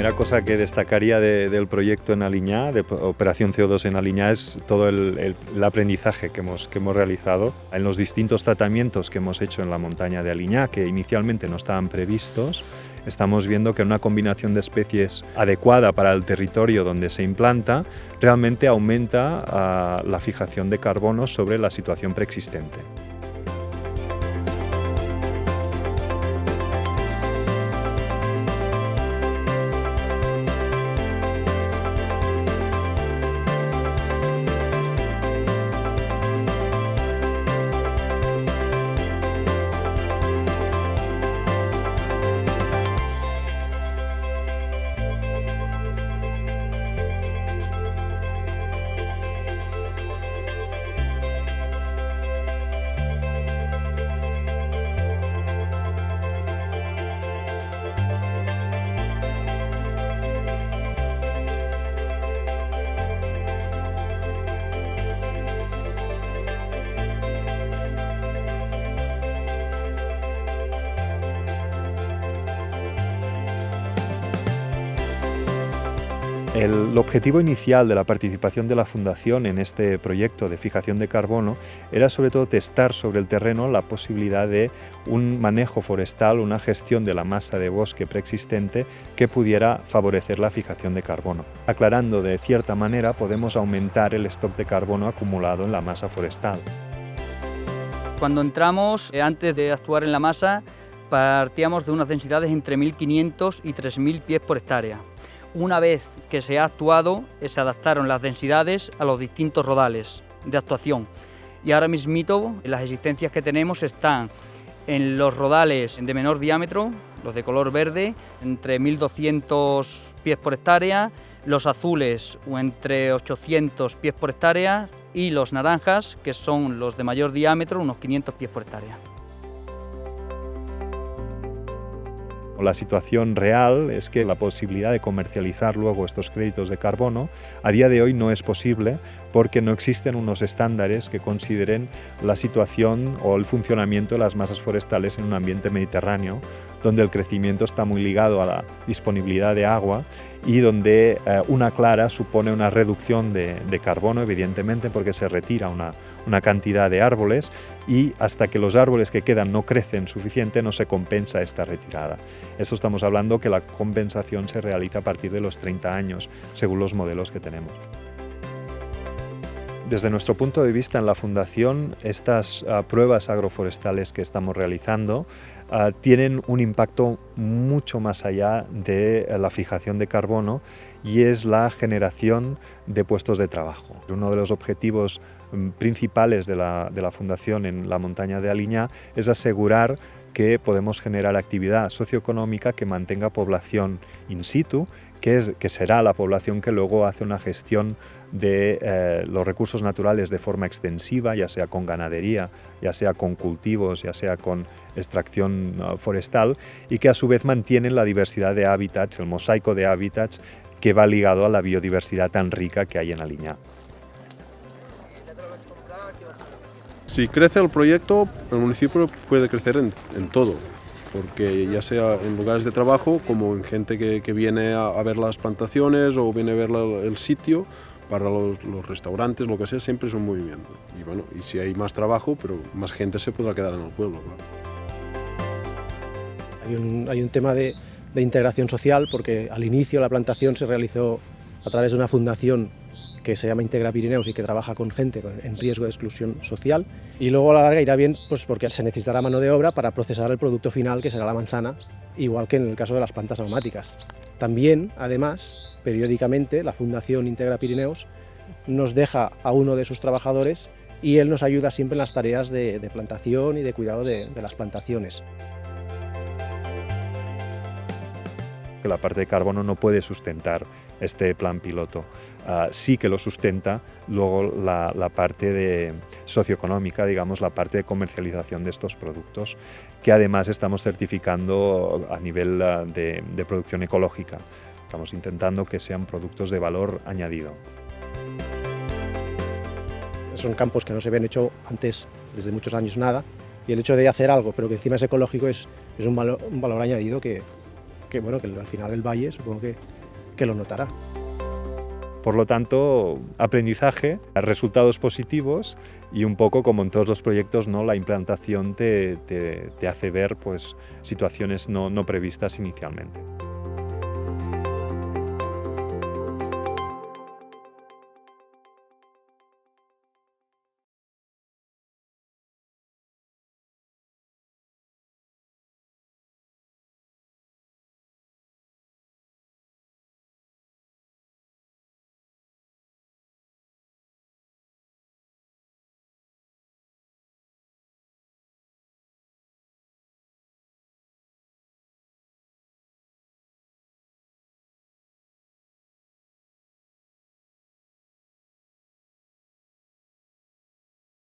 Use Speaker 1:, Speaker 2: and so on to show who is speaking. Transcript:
Speaker 1: primera cosa que destacaría del proyecto en Aliñá, de Operación CO2 en Aliñá, es todo el aprendizaje que hemos realizado en los distintos tratamientos que hemos hecho en la montaña de Aliñá, que inicialmente no estaban previstos. Estamos viendo que una combinación de especies adecuada para el territorio donde se implanta realmente aumenta la fijación de carbono sobre la situación preexistente. El objetivo inicial de la participación de la Fundación en este proyecto de fijación de carbono era sobre todo testar sobre el terreno la posibilidad de un manejo forestal, una gestión de la masa de bosque preexistente que pudiera favorecer la fijación de carbono. Aclarando de cierta manera, podemos aumentar el stock de carbono acumulado en la masa forestal.
Speaker 2: Cuando entramos, antes de actuar en la masa, partíamos de unas densidades entre 1.500 y 3.000 pies por hectárea. Una vez que se ha actuado, se adaptaron las densidades a los distintos rodales de actuación. Y ahora mismito, las existencias que tenemos están en los rodales de menor diámetro, los de color verde, entre 1.200 pies por hectárea, los azules o entre 800 pies por hectárea y los naranjas, que son los de mayor diámetro, unos 500 pies por hectárea.
Speaker 1: La situación real es que la posibilidad de comercializar luego estos créditos de carbono a día de hoy no es posible porque no existen unos estándares que consideren la situación o el funcionamiento de las masas forestales en un ambiente mediterráneo, donde el crecimiento está muy ligado a la disponibilidad de agua y donde una clara supone una reducción de carbono, evidentemente, porque se retira una cantidad de árboles y hasta que los árboles que quedan no crecen suficiente no se compensa esta retirada. Esto estamos hablando que la compensación se realiza a partir de los 30 años, según los modelos que tenemos. Desde nuestro punto de vista en la Fundación, estas pruebas agroforestales que estamos realizando tienen un impacto mucho más allá de la fijación de carbono y es la generación de puestos de trabajo. Uno de los objetivos principales de la Fundación en la montaña de Aliñá es asegurar que podemos generar actividad socioeconómica que mantenga población in situ, que será la población que luego hace una gestión de los recursos naturales de forma extensiva, ya sea con ganadería, ya sea con cultivos, ya sea con extracción forestal, y que a su vez mantienen la diversidad de hábitats, el mosaico de hábitats que va ligado a la biodiversidad tan rica que hay en Aliñá.
Speaker 3: Si crece el proyecto, el municipio puede crecer en todo, porque ya sea en lugares de trabajo como en gente que viene a ver las plantaciones o viene a ver el sitio, para los restaurantes, lo que sea, siempre es un movimiento. Y bueno, y si hay más trabajo, pero más gente se podrá quedar en el pueblo, claro.
Speaker 4: Hay un tema de integración social, porque al inicio la plantación se realizó a través de una fundación que se llama Integra Pirineus y que trabaja con gente en riesgo de exclusión social, y luego a la larga irá bien pues porque se necesitará mano de obra para procesar el producto final, que será la manzana, igual que en el caso de las plantas aromáticas. También, además, periódicamente la Fundación Integra Pirineus nos deja a uno de sus trabajadores y él nos ayuda siempre en las tareas de plantación y de cuidado de las plantaciones.
Speaker 1: La parte de carbono no puede sustentar este plan piloto. Sí que lo sustenta luego la parte socioeconómica, digamos, la parte de comercialización de estos productos, que además estamos certificando a nivel de producción ecológica. Estamos intentando que sean productos de valor añadido.
Speaker 4: Son campos que no se habían hecho antes, desde muchos años, nada, y el hecho de hacer algo, pero que encima es ecológico, es un valor añadido que que al final el valle supongo que lo notará.
Speaker 1: Por lo tanto, aprendizaje, resultados positivos y un poco como en todos los proyectos, ¿no? La implantación te hace ver pues, situaciones no previstas inicialmente.